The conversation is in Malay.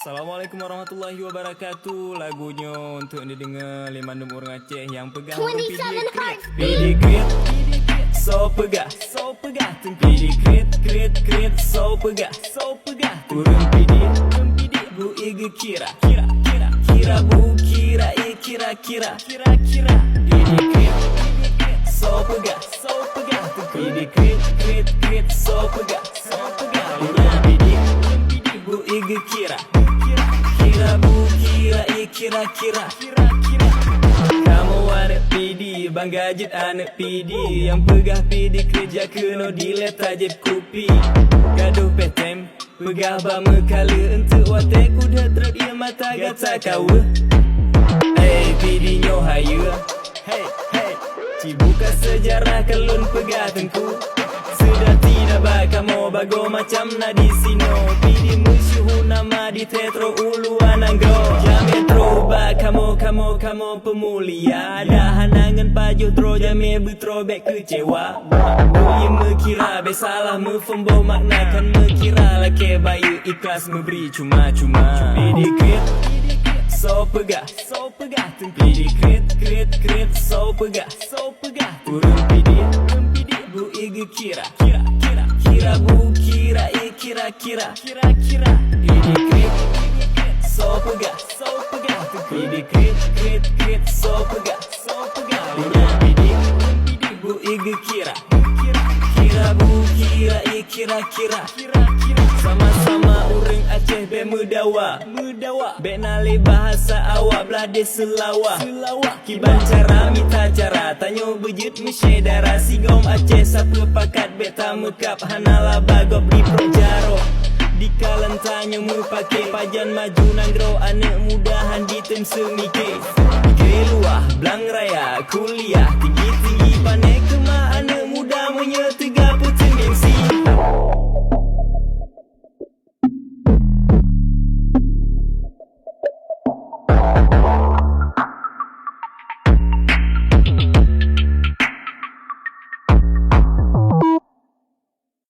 Assalamualaikum warahmatullahi wabarakatuh. Lagunya untuk didengar lemandum orang Aceh yang pegang 27 Hearts. PD Grit, so pegah PD Grit, so pegah Urung PD bu ige kira bu kira PD Grit, so pegah PD Grit, so pegah Urung PD bu ige kira bu kira kamu anak PD, bangga jit anak PD. Yang pegah PD kerja kena dilet tajib kopi. Gaduh petem, pegah bama kala untuk watek kuda terap ia mata gata kawa. Hey PD nyo haya, hey cibuka sejarah kelun pegah tengku. Sudah tidak bakal mau bago macam nadi sino. PD musuh nama di tetro ulu ananggo. Jametro ba kamu pemulia. Ada hanangan pajuh tro jame betro bek kecewa. Boye mekira be salah mefembo maknakan mekira lake bayu ikhlas memberi cuma-cuma. PD Grit, so pegah PD Grit, so pegah Urung PD bu ige kira bu kira PD Grit, so pegah PD Grit, so pegah Urung PD bu ige kira bu kira sama-sama urang Aceh be mudawa be nali bahasa awak belade selawah kiban cara mita cara tanyo bejut mesyedara sigom Aceh satu pakat be tamekap hanala bagop di projaro di kalan tanya mu pakai pajan maju nanggro anak mudahan di tem semike luah belang raya kuliah tinggi panen